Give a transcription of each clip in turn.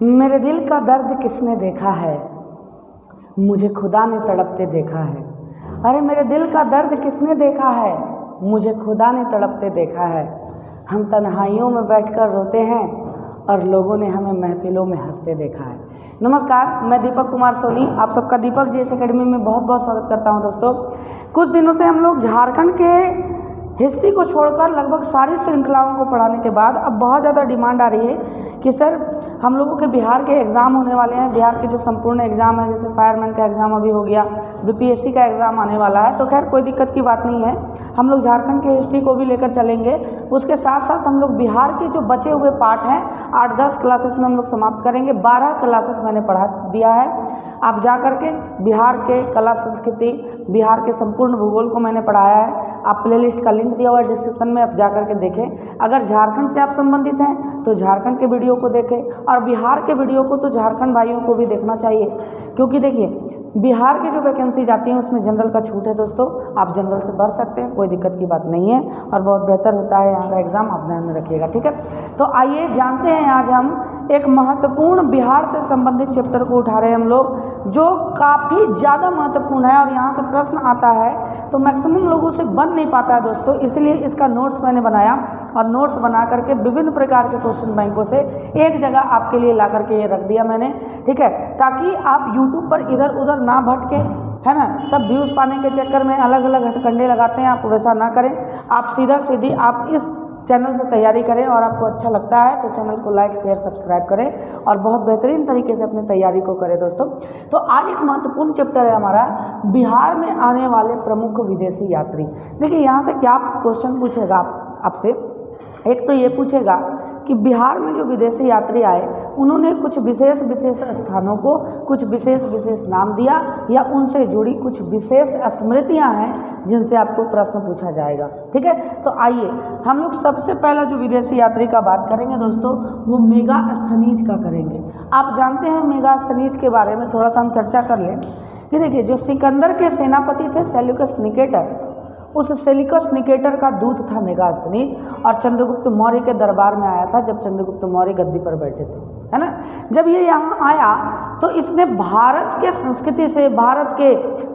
मेरे दिल का दर्द किसने देखा है, मुझे खुदा ने तड़पते देखा है। अरे मेरे दिल का दर्द किसने देखा है, मुझे खुदा ने तड़पते देखा है। हम तन्हाइयों में बैठकर रोते हैं और लोगों ने हमें महफिलों में हंसते देखा है। नमस्कार, मैं दीपक कुमार सोनी आप सबका दीपक जीएस एकेडमी में बहुत बहुत स्वागत करता हूं। दोस्तों, कुछ दिनों से हम लोग झारखंड के हिस्ट्री को छोड़कर लगभग सारी श्रृंखलाओं को पढ़ाने के बाद अब बहुत ज़्यादा डिमांड आ रही है कि सर हम लोगों के बिहार के एग्ज़ाम होने वाले हैं। बिहार के जो संपूर्ण एग्ज़ाम है, जैसे फायरमैन का एग्ज़ाम अभी हो गया, बीपीएससी का एग्ज़ाम आने वाला है, तो खैर कोई दिक्कत की बात नहीं है। हम लोग झारखंड के हिस्ट्री को भी लेकर चलेंगे। उसके साथ साथ हम लोग बिहार के जो बचे हुए पार्ट हैं 8-10 क्लासेस में हम लोग समाप्त करेंगे। 12 क्लासेस मैंने पढ़ा दिया है। आप जा कर के बिहार के कला संस्कृति, बिहार के संपूर्ण भूगोल को मैंने पढ़ाया है। आप प्लेलिस्ट का लिंक दिया हुआ है डिस्क्रिप्शन में, आप जा कर के देखें। अगर झारखंड से आप संबंधित हैं तो झारखंड के वीडियो को देखें, और बिहार के वीडियो को तो झारखंड भाइयों को भी देखना चाहिए, क्योंकि देखिए बिहार की जो वैकेंसी जाती है उसमें जनरल का छूट है। दोस्तों, आप जनरल से भर सकते हैं, कोई दिक्कत की बात नहीं है, और बहुत बेहतर होता है यहाँ का एग्ज़ाम, आप ध्यान में रखिएगा, ठीक है। तो आइए जानते हैं, आज हम एक महत्वपूर्ण बिहार से संबंधित चैप्टर को उठा रहे हैं हम लोग, जो काफ़ी ज़्यादा महत्वपूर्ण है और यहाँ से प्रश्न आता है तो मैक्सिमम लोगों से बन नहीं पाता है दोस्तों। इसलिए इसका नोट्स मैंने बनाया, और नोट्स बना करके विभिन्न प्रकार के क्वेश्चन बैंकों से एक जगह आपके लिए ला करके ये रख दिया मैंने, ठीक है, ताकि आप यूट्यूब पर इधर उधर ना भटके, है ना। सब व्यूज़ पाने के चक्कर में अलग अलग हथकंडे लगाते हैं, आप वैसा ना करें। आप सीधा सीधी आप इस चैनल से तैयारी करें, और आपको अच्छा लगता है तो चैनल को लाइक शेयर सब्सक्राइब करें और बहुत बेहतरीन तरीके से अपनी तैयारी को करें। दोस्तों, तो आज एक महत्वपूर्ण चैप्टर है हमारा, बिहार में आने वाले प्रमुख विदेशी यात्री। देखिए यहाँ से क्या क्वेश्चन पूछेगा आपसे, एक तो ये पूछेगा कि बिहार में जो विदेशी यात्री आए उन्होंने कुछ विशेष स्थानों को कुछ विशेष नाम दिया, या उनसे जुड़ी कुछ विशेष स्मृतियां हैं जिनसे आपको प्रश्न पूछा जाएगा, ठीक है। तो आइए हम लोग सबसे पहला जो विदेशी यात्री का बात करेंगे दोस्तों, वो मेगास्थनीज का करेंगे। आप जानते हैं मेगास्थनीज के बारे में थोड़ा सा हम चर्चा कर लें कि देखिए जो सिकंदर के सेनापति थे सेल्यूकस निकेटर, उस सेल्यूकस निकेटर का दूत था मेगास्थनीज, और चंद्रगुप्त मौर्य के दरबार में आया था जब चंद्रगुप्त मौर्य गद्दी पर बैठे थे, है ना। जब ये यहाँ आया तो इसने भारत के संस्कृति से, भारत के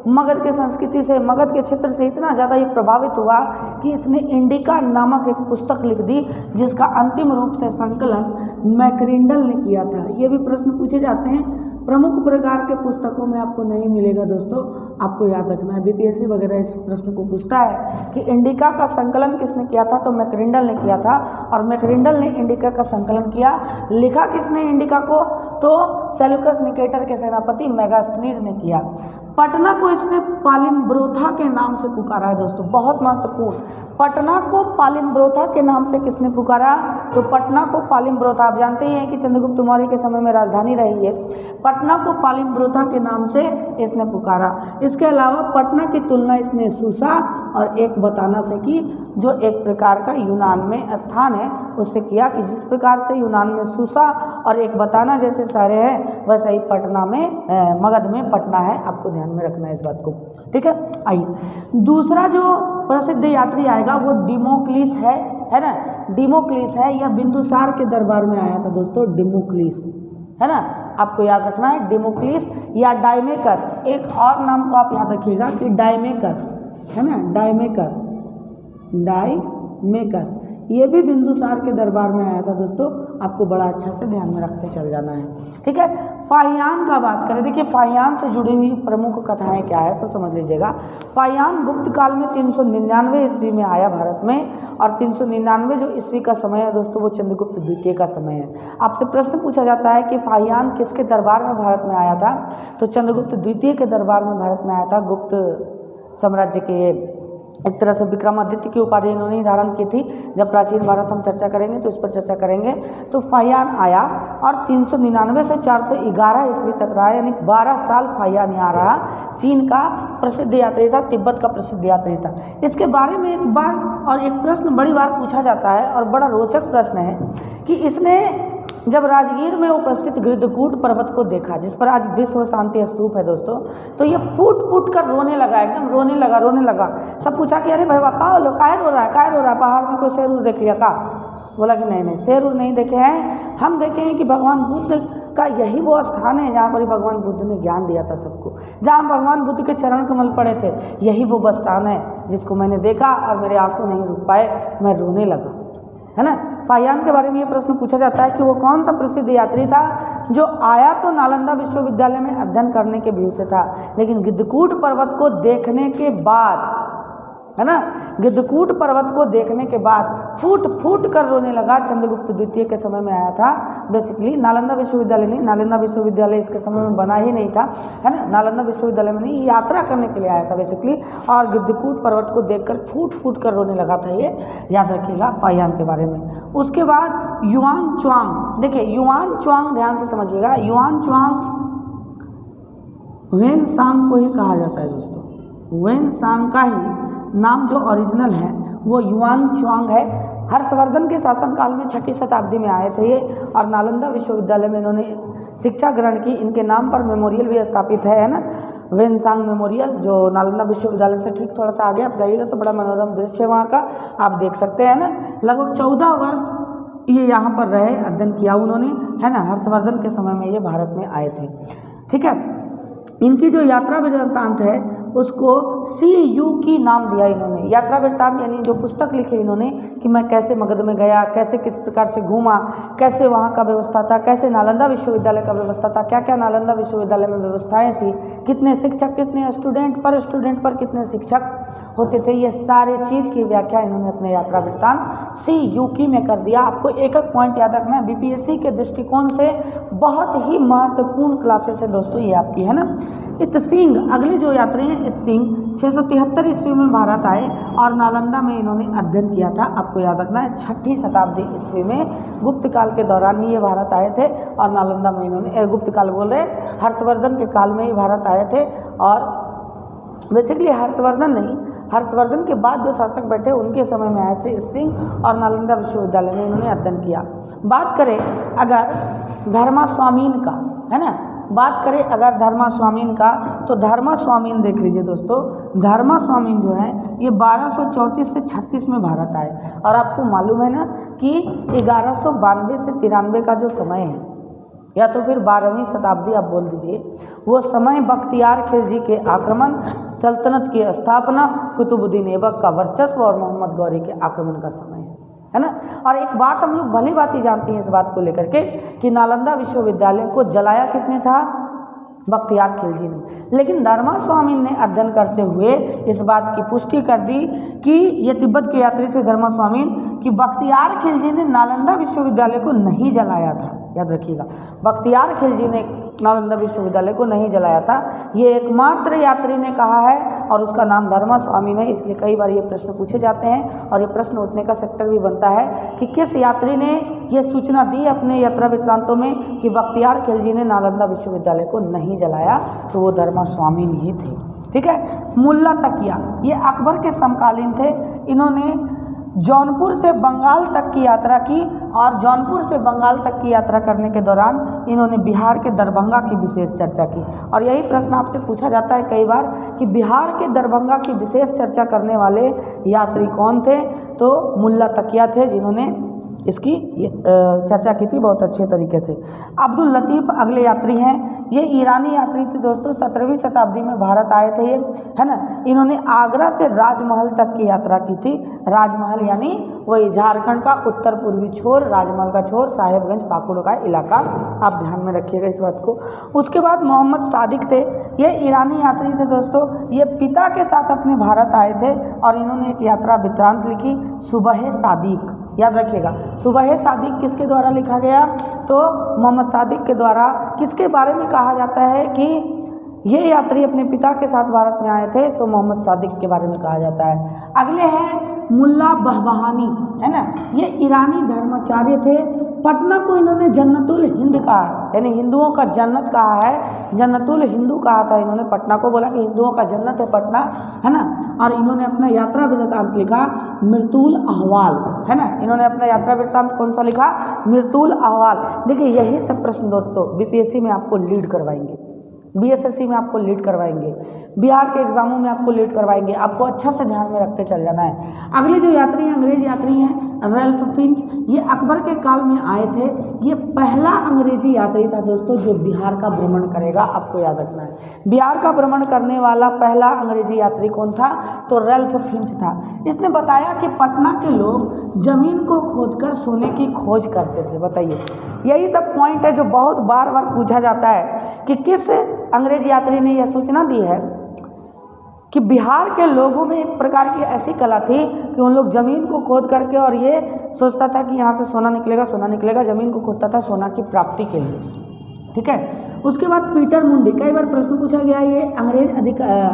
मगध के संस्कृति से, मगध के क्षेत्र से इतना ज़्यादा ये प्रभावित हुआ कि इसने इंडिका नामक एक पुस्तक लिख दी, जिसका अंतिम रूप से संकलन मैकरिंडल ने किया था। ये भी प्रश्न पूछे जाते हैं, प्रमुख प्रकार के पुस्तकों में आपको नहीं मिलेगा दोस्तों, आपको याद रखना है। बीपीएससी वगैरह इस प्रश्न को पूछता है कि इंडिका का संकलन किसने किया था, तो मैकरिंडल ने किया था, और मैकरिंडल ने इंडिका का संकलन किया। लिखा किसने इंडिका को, तो सेल्यूकस निकेटर के सेनापति मेगास्थनीज ने किया। पटना को इसने पालिम्ब्रोथा के नाम से पुकारा है दोस्तों, बहुत महत्वपूर्ण। पटना को पालिम्ब्रोथा के नाम से किसने पुकारा, तो पटना को पालिम्ब्रोथा, आप जानते ही हैं कि चंद्रगुप्त मौर्य के समय में राजधानी रही है, पटना को पालिम्ब्रोथा के नाम से इसने पुकारा। इसके अलावा पटना की तुलना इसने सूसा और एक बताना से की, जो एक प्रकार का यूनान में स्थान है उससे किया, कि जिस प्रकार से यूनान में सूसा और एक बताना जैसे शहर है, वैसा ही पटना में, मगध में पटना है। आपको ध्यान में रखना है इस बात को, ठीक है। आइए दूसरा जो प्रसिद्ध यात्री आएगा वो डिमोक्लिस है ना। डिमोक्लिस है, यह बिंदुसार के दरबार में आया था दोस्तों, डिमोक्लिस, है ना। आपको याद रखना है डिमोक्लिस या डायमेकस। एक और नाम को आप याद रखिएगा कि डायमेकस, है ना, डायमेकस, डायमेकस, ये भी बिंदुसार के दरबार में आया था दोस्तों। आपको बड़ा अच्छा से ध्यान में रखते चल जाना है, ठीक है। फाहियान का बात करें, देखिए फाहियान से जुड़ी हुई प्रमुख कथाएं क्या है तो समझ लीजिएगा। फाहियान गुप्त काल में 399 ईस्वी में आया भारत में, और 399 जो ईस्वी का समय है दोस्तों वो चंद्रगुप्त द्वितीय का समय है। आपसे प्रश्न पूछा जाता है कि फाहियान किसके दरबार में भारत में आया था, तो चंद्रगुप्त द्वितीय के दरबार में भारत में आया था। गुप्त साम्राज्य के एक तरह से विक्रमादित्य की उपाधि इन्होंने ही धारण की थी। जब प्राचीन भारत हम चर्चा करेंगे तो इस पर चर्चा करेंगे। तो फाहियान आया और 399 से 411 ईस्वी तक रहा, यानी 12 साल फाहियान यहाँ रहा। चीन का प्रसिद्ध यात्री था, तिब्बत का प्रसिद्ध यात्री था। इसके बारे में एक बार और एक प्रश्न बड़ी बार पूछा जाता है, और बड़ा रोचक प्रश्न है कि इसने जब राजगीर में उपस्थित गृद्धकूट पर्वत को देखा, जिस पर आज विश्व शांति स्तूप है दोस्तों, तो ये फूट फूट कर रोने लगा, एकदम रोने लगा। सब पूछा कि अरे भाई काहे रो रहा है, पहाड़ में कोई शेर देख लिया का? बोला कि नहीं शेर नहीं देखे हैं, हम देखे हैं कि भगवान बुद्ध का यही वो स्थान है जहाँ पर भगवान बुद्ध ने ज्ञान दिया था सबको, जहाँ भगवान बुद्ध के चरण कमल पड़े थे, यही वो स्थान है जिसको मैंने देखा और मेरे आंसू नहीं रुक पाए, मैं रोने लगा, है ना। फाहियान के बारे में ये प्रश्न पूछा जाता है कि वो कौन सा प्रसिद्ध यात्री था जो आया तो नालंदा विश्वविद्यालय में अध्ययन करने के व्यू से था, लेकिन गिद्धकूट पर्वत को देखने के बाद, है ना, गिद्धकूट पर्वत को देखने के बाद फूट फूट कर रोने लगा। चंद्रगुप्त द्वितीय के समय में आया था, बेसिकली नालंदा विश्वविद्यालय नहीं, नालंदा विश्वविद्यालय इसके समय में बना ही नहीं था, है ना, नालंदा विश्वविद्यालय में नहीं, यात्रा करने के लिए आया था बेसिकली, और गिद्धकूट पर्वत को देखकर फूट फूट कर रोने लगा था, ये याद रखिएगा फाहियान के बारे में। उसके बाद युआन च्वांग, देखिए युआन च्वांग ध्यान से समझिएगा, युआन च्वांग वेन सांग को ही कहा जाता है दोस्तों, वेन सांग का ही नाम जो ओरिजिनल है वो युआन च्वांग है। हर्षवर्धन के शासनकाल में 6वीं शताब्दी में आए थे ये, और नालंदा विश्वविद्यालय में इन्होंने शिक्षा ग्रहण की। इनके नाम पर मेमोरियल भी स्थापित है ना, वेनसांग मेमोरियल, जो नालंदा विश्वविद्यालय से ठीक थोड़ा सा आगे आप जाइएगा तो बड़ा मनोरम दृश्य है वहाँ का, आप देख सकते हैं ना। लगभग 14 वर्ष ये यहाँ पर रहे, अध्ययन किया उन्होंने, है ना। हर्षवर्धन के समय में ये भारत में आए थे, ठीक है। इनकी जो यात्रा वृत्तांत है उसको CU की नाम दिया इन्होंने, यात्रा वृत्तांत, यानी जो पुस्तक लिखी इन्होंने कि मैं कैसे मगध में गया, कैसे किस प्रकार से घूमा, कैसे वहाँ का व्यवस्था था, कैसे नालंदा विश्वविद्यालय का व्यवस्था था, क्या क्या नालंदा विश्वविद्यालय में व्यवस्थाएं थी, कितने शिक्षक, कितने स्टूडेंट पर कितने शिक्षक होते थे, ये सारे चीज़ की व्याख्या इन्होंने अपने यात्रा वृत्तांत CU की में कर दिया। आपको एक एक पॉइंट याद रखना है, BPSC के दृष्टिकोण से बहुत ही महत्वपूर्ण क्लासेस है दोस्तों ये आपकी, है ना। इत्सिंग, अगले जो यात्री हैं इत्सिंग, 673 ईस्वी में भारत आए और नालंदा में इन्होंने अध्ययन किया था। आपको याद रखना है 6वीं शताब्दी ईस्वी में, गुप्त काल के दौरान ही ये भारत आए थे और नालंदा में इन्होंने, गुप्त काल बोल रहे, हर्षवर्धन के काल में ही भारत आए थे। और बेसिकली हर्षवर्धन नहीं, हर्षवर्धन के बाद जो शासक बैठे उनके समय में आए थे इत्सिंग, और नालंदा विश्वविद्यालय में इन्होंने अध्ययन किया। बात करें अगर धर्मास्वामीन का, है ना, बात करें अगर धर्मास्वामीन का, तो धर्मास्वामीन देख लीजिए दोस्तों, धर्मास्वामीन जो है ये 1234 से 36 में भारत आए, और आपको मालूम है ना कि 1192 से 93 का जो समय है, या तो फिर 12वीं शताब्दी आप बोल दीजिए, वो समय बख्तियार खिलजी के आक्रमण, सल्तनत की स्थापना, कुतुबुद्दीन ऐबक का वर्चस्व और मोहम्मद गौरी के आक्रमण का समय है ना। और एक बात हम लोग भली बात ही जानती हैं इस बात को लेकर के कि नालंदा विश्वविद्यालय को जलाया किसने था, बख्तियार खिलजी ने। लेकिन धर्मास्वामीन ने अध्ययन करते हुए इस बात की पुष्टि कर दी कि ये तिब्बत के यात्री थे धर्मास्वामीन, कि बख्तियार खिलजी ने नालंदा विश्वविद्यालय को नहीं जलाया था। याद रखिएगा, बख्तियार खिलजी ने नालंदा विश्वविद्यालय को नहीं जलाया था, ये एकमात्र यात्री ने कहा है, और उसका नाम धर्मास्वामीन है। इसलिए कई बार ये प्रश्न पूछे जाते हैं और ये प्रश्न उठने का सेक्टर भी बनता है कि किस यात्री ने ये सूचना दी अपने यात्रा वृत्तांतों में कि बख्तियार खिलजी ने नालंदा विश्वविद्यालय को नहीं जलाया, तो वो धर्मास्वामीन ही थे, ठीक है। मुल्ला तकिया, ये अकबर के समकालीन थे। इन्होंने जौनपुर से बंगाल तक की यात्रा की, और जौनपुर से बंगाल तक की यात्रा करने के दौरान इन्होंने बिहार के दरभंगा की विशेष चर्चा की। और यही प्रश्न आपसे पूछा जाता है कई बार कि बिहार के दरभंगा की विशेष चर्चा करने वाले यात्री कौन थे, तो मुल्ला तकिया थे, जिन्होंने इसकी चर्चा की थी बहुत अच्छे तरीके से। अब्दुल लतीफ़ अगले यात्री हैं, ये ईरानी यात्री थे दोस्तों, 17वीं शताब्दी में भारत आए थे ये, है ना। इन्होंने आगरा से राजमहल तक की यात्रा की थी। राजमहल यानी वही झारखंड का उत्तर पूर्वी छोर, राजमहल का छोर, साहेबगंज पाकुड़ का इलाका, आप ध्यान में रखिएगा इस बात को। उसके बाद मोहम्मद सादिक थे, ये ईरानी यात्री थे दोस्तों, ये पिता के साथ अपने भारत आए थे और इन्होंने एक यात्रा वृत्तांत लिखी, सुबह सादिक। याद रखिएगा, सुबह सादिक किसके द्वारा लिखा गया, तो मोहम्मद सादिक के द्वारा। किसके बारे में कहा जाता है कि ये यात्री अपने पिता के साथ भारत में आए थे, तो मोहम्मद सादिक के बारे में कहा जाता है। अगले हैं मुल्ला बहबहानी, है ना, ये ईरानी धर्माचार्य थे। पटना को इन्होंने जन्नतुल हिंद कहा, यानी हिंदुओं का जन्नत कहा है, जन्नतुल हिंदू कहा था इन्होंने। पटना को बोला कि हिंदुओं का जन्नत है पटना, है ना। और इन्होंने अपना यात्रा वृत्तांत लिखा मृतुल अहवाल, है ना। इन्होंने अपना यात्रा वृत्तांत कौन सा लिखा, मृतुल अहवाल। देखिए यही सब प्रश्न दोस्तों BPSC में आपको लीड करवाएंगे, बीएसएससी में आपको लीड करवाएंगे, बिहार के एग्जामों में आपको लीड करवाएंगे। आपको अच्छा से ध्यान में रखते चल जाना है। अगले जो यात्री हैं, अंग्रेज यात्री हैं रैल्फ फिंच, ये अकबर के काल में आए थे। ये पहला अंग्रेजी यात्री था दोस्तों जो बिहार का भ्रमण करेगा, आपको याद रखना है। बिहार का भ्रमण करने वाला पहला अंग्रेजी यात्री कौन था? तो रैल्फ फिंच था। इसने बताया कि पटना के लोग जमीन को खोदकर सोने की खोज करते थे। बताइए, यही सब पॉइंट है जो बहुत बार बार पूछा जाता है कि किस अंग्रेज यात्री ने यह सूचना दी है कि बिहार के लोगों में एक प्रकार की ऐसी कला थी कि उन लोग ज़मीन को खोद करके और ये सोचता था कि यहाँ से सोना निकलेगा, सोना निकलेगा। ज़मीन को खोदता था सोना की प्राप्ति के लिए। ठीक है। उसके बाद पीटर मुंडी, कई बार प्रश्न पूछा गया, ये अंग्रेज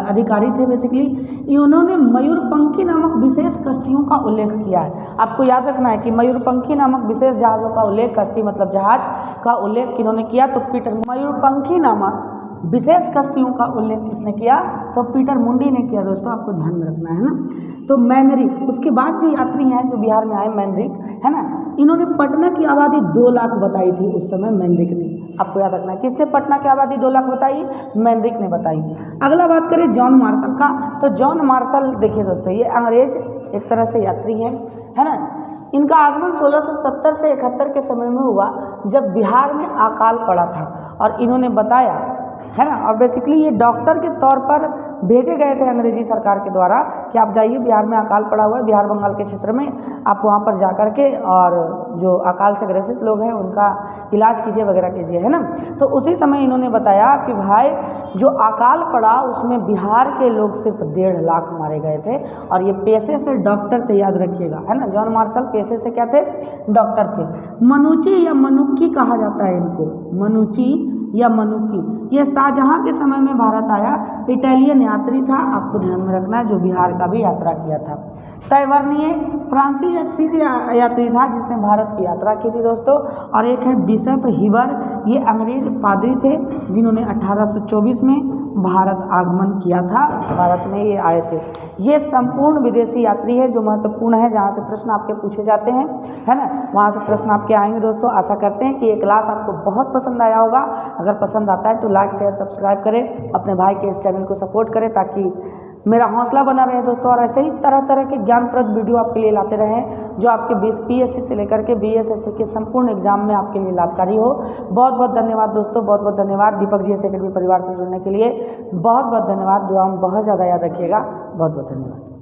अधिकारी थे बेसिकली। इन्होंने मयूरपंखी नामक विशेष कश्तियों का उल्लेख किया है। आपको याद रखना है कि मयूरपंखी नामक विशेष जहाज़ों का उल्लेख, कश्ती मतलब जहाज का उल्लेख किन्होंने किया? तो पीटर। मयूरपंखी नामक विशेष कश्तियों का उल्लेख किसने किया? तो पीटर मुंडी ने किया। दोस्तों आपको ध्यान में रखना है ना। तो मैनरिक, उसके बाद जो यात्री हैं जो बिहार में आए, मैनरिक है ना, इन्होंने पटना की आबादी 2 लाख बताई थी उस समय, मैनरिक ने। आपको याद रखना है किसने पटना की आबादी 2 लाख बताई? मैनरिक ने बताई। अगला बात करें जॉन मार्शल का, तो जॉन मार्शल देखिए दोस्तों, ये अंग्रेज एक तरह से यात्री हैं, है ना। इनका आगमन 1670 से 71 के समय में हुआ जब बिहार में अकाल पड़ा था, और इन्होंने बताया, है ना। और बेसिकली ये डॉक्टर के तौर पर भेजे गए थे अंग्रेजी सरकार के द्वारा कि आप जाइए, बिहार में अकाल पड़ा हुआ है, बिहार बंगाल के क्षेत्र में, आप वहाँ पर जा कर के और जो अकाल से ग्रसित लोग हैं उनका इलाज कीजिए वगैरह कीजिए, है ना। तो उसी समय इन्होंने बताया कि भाई जो अकाल पड़ा उसमें बिहार के लोग सिर्फ 1.5 लाख मारे गए थे, और ये पेशे से डॉक्टर थे, याद रखिएगा, है ना। जॉन मार्शल पेशे से क्या थे? डॉक्टर थे। मनुची या मनुक्की कहा जाता है इनको, मनुची या मनुक्की। ये शाहजहां के समय में भारत आया, इटालियन यात्री था, आपको ध्यान में रखना है, जो बिहार का भी यात्रा किया था। तैवर्निये फ्रांसीसी यात्री था जिसने भारत की यात्रा की थी दोस्तों। और एक है बिशप हिबर, ये अंग्रेज पादरी थे जिन्होंने 1824 में भारत आगमन किया था, भारत में ये आए थे। ये संपूर्ण विदेशी यात्री है जो महत्वपूर्ण है, जहाँ से प्रश्न आपके पूछे जाते हैं, है ना, वहाँ से प्रश्न आपके आएंगे दोस्तों। आशा करते हैं कि ये क्लास आपको बहुत पसंद आया होगा। अगर पसंद आता है तो लाइक शेयर सब्सक्राइब करें, अपने भाई के इस चैनल को सपोर्ट करें ताकि मेरा हौसला बना रहे दोस्तों। और ऐसे ही तरह तरह के ज्ञानप्रद वीडियो आपके लिए लाते रहें जो आपके पीएससी से लेकर के बीएसएससी के संपूर्ण एग्जाम में आपके लिए लाभकारी हो। बहुत बहुत धन्यवाद दोस्तों, बहुत बहुत धन्यवाद। दीपक जी एकेडमी परिवार से जुड़ने के लिए बहुत बहुत धन्यवाद। दुआ में बहुत ज़्यादा याद रखिएगा। बहुत बहुत धन्यवाद।